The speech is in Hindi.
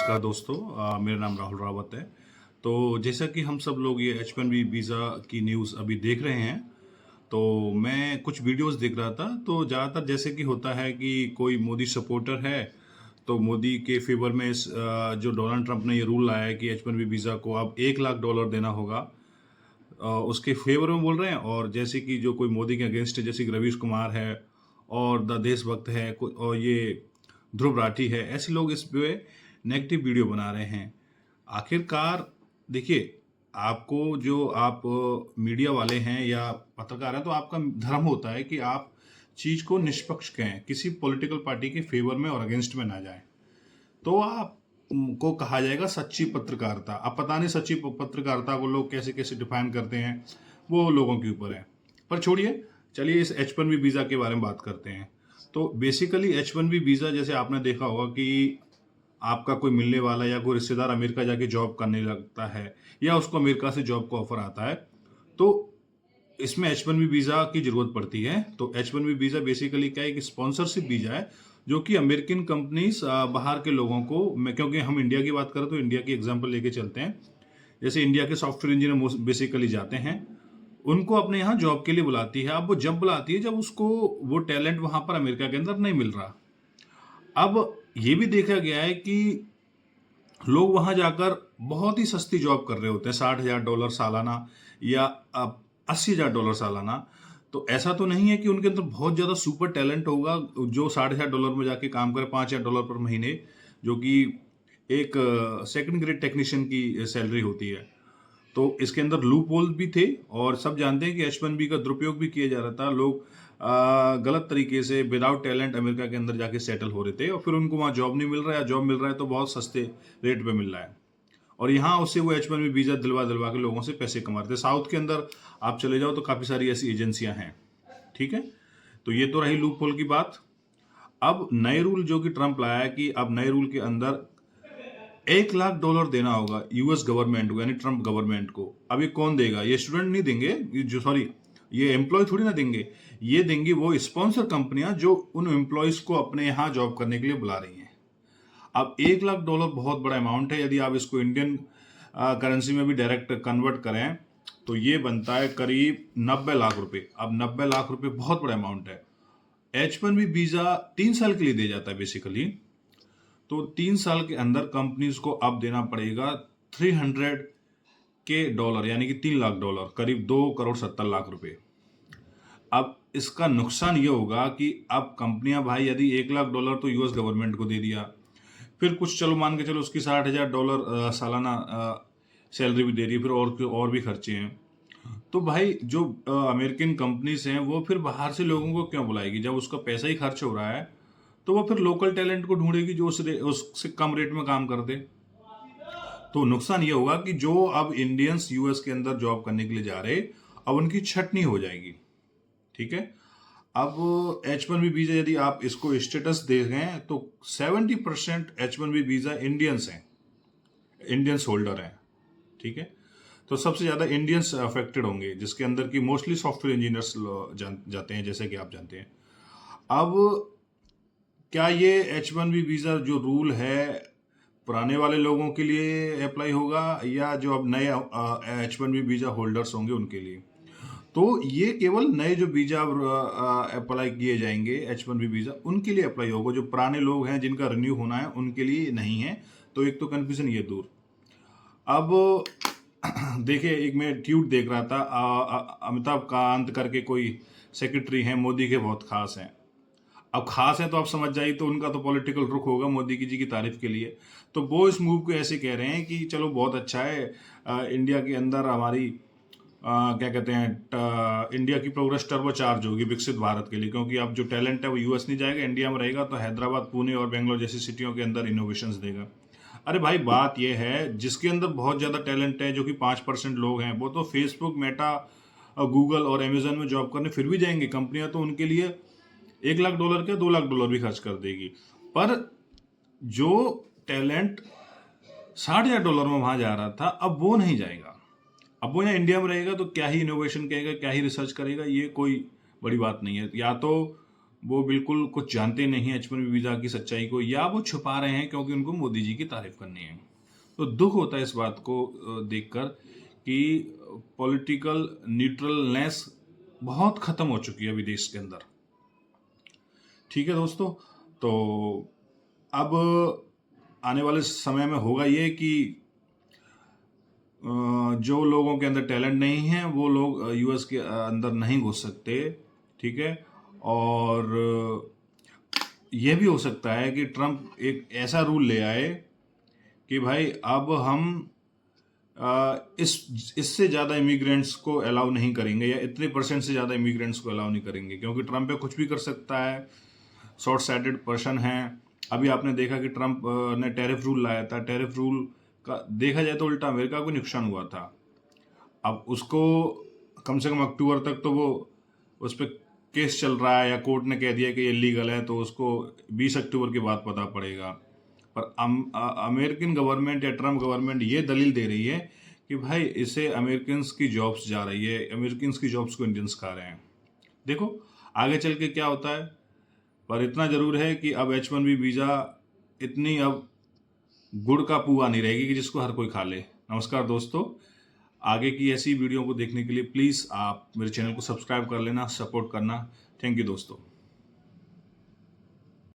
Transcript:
नमस्कार दोस्तों, मेरा नाम राहुल रावत है। तो जैसा कि हम सब लोग ये H1B वीज़ा की न्यूज़ अभी देख रहे हैं, तो मैं कुछ वीडियोस देख रहा था। तो ज़्यादातर जैसे कि होता है कि कोई मोदी सपोर्टर है, तो मोदी के फेवर में जो डोनाल्ड ट्रंप ने ये रूल लाया है कि H1B वीज़ा को अब $1 लाख देना होगा, उसके फेवर में बोल रहे हैं। और जैसे कि जो कोई मोदी के अगेंस्ट है, जैसे कि रवीश कुमार है और द देशभक्त है और ये ध्रुव राठी है, ऐसे लोग इस पे नेगेटिव वीडियो बना रहे हैं। आखिरकार देखिए, आपको जो आप मीडिया वाले हैं या पत्रकार हैं, तो आपका धर्म होता है कि आप चीज़ को निष्पक्ष कहें, किसी पॉलिटिकल पार्टी के फेवर में और अगेंस्ट में ना जाएं। तो आप को कहा जाएगा सच्ची पत्रकारिता। अब पता नहीं सच्ची पत्रकारिता को लोग कैसे कैसे डिफाइन करते हैं, वो लोगों के ऊपर है। पर छोड़िए, चलिए इस H1B वीज़ा के बारे में बात करते हैं। तो बेसिकली H1B वीज़ा, जैसे आपने देखा होगा कि आपका कोई मिलने वाला या कोई रिश्तेदार अमेरिका जाके जॉब करने लगता है या उसको अमेरिका से जॉब का ऑफर आता है, तो इसमें H1B वीज़ा की ज़रूरत पड़ती है। तो H1B वीज़ा बेसिकली क्या है, एक स्पॉन्सरशिप वीज़ा है जो कि अमेरिकन कंपनीज बाहर के लोगों को, मैं क्योंकि हम इंडिया की बात करें तो इंडिया की एग्जांपल लेके चलते हैं। जैसे इंडिया के सॉफ्टवेयर इंजीनियर बेसिकली जाते हैं, उनको अपने यहाँ जॉब के लिए बुलाती है। अब वो जब बुलाती है जब उसको वो टैलेंट वहाँ पर अमेरिका के अंदर नहीं मिल रहा। अब ये भी देखा गया है कि लोग वहां जाकर बहुत ही सस्ती जॉब कर रहे होते हैं, $60,000 सालाना या $80,000 सालाना। तो ऐसा तो नहीं है कि उनके अंदर बहुत ज़्यादा सुपर टैलेंट होगा जो $60,000 में जाके काम करे, $5,000 पर महीने, जो कि एक सेकंड ग्रेड टेक्नीशियन की सैलरी होती है। तो इसके अंदर लूप होल भी थे और सब जानते हैं कि H1B का दुरुपयोग भी किया जा रहा था। लोग गलत तरीके से विदाउट टैलेंट अमेरिका के अंदर जाके सेटल हो रहे थे और फिर उनको वहाँ जॉब नहीं मिल रहा है, जॉब मिल रहा है तो बहुत सस्ते रेट पे मिल रहा है। और यहाँ उससे वो H1B वीज़ा दिलवा दिलवा के लोगों से पैसे कमा रहे थे। साउथ के अंदर आप चले जाओ तो काफ़ी सारी ऐसी एजेंसियां हैं। ठीक है, तो ये तो रही लूप होल की बात। अब नए रूल जो कि ट्रंप लाया है कि अब नए रूल के अंदर $1 लाख देना होगा यूएस गवर्नमेंट को, यानी ट्रंप गवर्नमेंट को। अब ये कौन देगा? ये स्टूडेंट नहीं देंगे, ये एम्प्लॉय थोड़ी ना देंगे। ये देंगी वो स्पॉन्सर कंपनियां जो उन एम्प्लॉयज को अपने यहाँ जॉब करने के लिए बुला रही हैं। अब $1 लाख बहुत बड़ा अमाउंट है। यदि आप इसको इंडियन करेंसी में भी डायरेक्ट कन्वर्ट करें तो ये बनता है करीब 90 लाख रुपए। अब 90 लाख रुपए बहुत बड़ा अमाउंट है। H1B वीजा 3 साल के लिए दिया जाता है बेसिकली। तो 3 साल के अंदर कंपनीज को अब देना पड़ेगा $300 यानी कि $3 लाख, करीब $2,70,00,000। अब इसका नुकसान ये होगा कि अब कंपनियां, भाई यदि $1 लाख तो यूएस गवर्नमेंट को दे दिया, फिर कुछ चलो मान के चलो उसकी $60,000 सालाना सैलरी भी दे रही है, फिर और भी खर्चे हैं। तो भाई जो अमेरिकन कंपनीज हैं वो फिर बाहर से लोगों को क्यों बुलाएगी? जब उसका पैसा ही खर्च हो रहा है तो वो फिर लोकल टैलेंट को ढूंढेगी जो उससे कम रेट में काम कर दे। तो नुकसान ये होगा कि जो अब इंडियंस यूएस के अंदर जॉब करने के लिए जा रहे, अब उनकी छटनी हो जाएगी। ठीक है, अब H1B वीजा यदि आप इसको स्टेटस देखें तो 70% H1B वीजा इंडियंस हैं, इंडियंस होल्डर हैं। ठीक है, तो सबसे ज्यादा इंडियंस अफेक्टेड होंगे, जिसके अंदर की मोस्टली सॉफ्टवेयर इंजीनियर्स जाते हैं, जैसे कि आप जानते हैं। अब क्या ये H1B वीजा जो रूल है पुराने वाले लोगों के लिए अप्लाई होगा या जो अब नए H1B वीजा होल्डर्स होंगे उनके लिए? तो ये केवल नए जो वीजा अप्लाई किए जाएंगे H1B वीजा, उनके लिए अप्लाई होगा। जो पुराने लोग हैं जिनका रिन्यू होना है उनके लिए नहीं है। तो एक तो कंफ्यूजन ये दूर। अब देखिए, एक मैं ट्वीट देख रहा था, अमिताभ कांत करके कोई सेक्रेटरी हैं, मोदी के बहुत खास हैं। अब खास है तो आप समझ जाइए, तो उनका तो पॉलिटिकल रुख होगा मोदी जी की तारीफ के लिए। तो वो इस मूव को ऐसे कह रहे हैं कि चलो बहुत अच्छा है, इंडिया के अंदर हमारी क्या कहते हैं, इंडिया की प्रोग्रेस टर्बो चार्ज होगी विकसित भारत के लिए, क्योंकि अब जो टैलेंट है वो यूएस नहीं जाएगा, इंडिया में रहेगा, तो हैदराबाद, पुणे और बेंगलोर जैसी सिटियों के अंदर इनोवेशंस देगा। अरे भाई, बात यह है जिसके अंदर बहुत ज़्यादा टैलेंट है, जो कि 5% लोग हैं, वो तो फेसबुक, मेटा, गूगल और अमेजन में जॉब करने फिर भी जाएंगे। कंपनियां तो उनके लिए $1 लाख क्या $2 लाख भी खर्च कर देगी। पर जो टैलेंट $60,000 में वहां जा रहा था, अब वो नहीं जाएगा। अब वो यहाँ इंडिया में रहेगा तो क्या ही इनोवेशन करेगा, क्या ही रिसर्च करेगा, ये कोई बड़ी बात नहीं है। या तो वो बिल्कुल कुछ जानते नहीं हैं H1B वीज़ा की सच्चाई को, या वो छुपा रहे हैं क्योंकि उनको मोदी जी की तारीफ करनी है। तो दुख होता है इस बात को देखकर कि पॉलिटिकल न्यूट्रलनेस बहुत ख़त्म हो चुकी है अभी देश के अंदर। ठीक है दोस्तों, तो अब आने वाले समय में होगा ये कि जो लोगों के अंदर टैलेंट नहीं है वो लोग यूएस के अंदर नहीं घुस सकते। ठीक है, और ये भी हो सकता है कि ट्रम्प एक ऐसा रूल ले आए कि भाई अब हम इससे ज़्यादा इमिग्रेंट्स को अलाउ नहीं करेंगे, या इतने % से ज़्यादा इमिग्रेंट्स को अलाउ नहीं करेंगे, क्योंकि ट्रम्प पे कुछ भी कर सकता है, शॉर्ट साइटेड पर्सन है। अभी आपने देखा कि ट्रम्प ने टैरिफ रूल लाया था, टैरिफ रूल का देखा जाए तो उल्टा अमेरिका को नुकसान हुआ था। अब उसको कम से कम अक्टूबर तक तो वो उस पर केस चल रहा है, या कोर्ट ने कह दिया कि ये लीगल है, तो उसको 20 अक्टूबर के बाद पता पड़ेगा। पर अमेरिकन गवर्नमेंट या ट्रम्प गवर्नमेंट ये दलील दे रही है कि भाई इसे अमेरिकन की जॉब्स जा रही है, अमेरिकन की जॉब्स को इंडियंस खा रहे हैं। देखो आगे चल के क्या होता है, पर इतना जरूर है कि अब H1B वीज़ा इतनी अब गुड़ का पुआ नहीं रहेगी कि जिसको हर कोई खा ले। नमस्कार दोस्तों, आगे की ऐसी वीडियो को देखने के लिए प्लीज़ आप मेरे चैनल को सब्सक्राइब कर लेना, सपोर्ट करना। थैंक यू दोस्तों।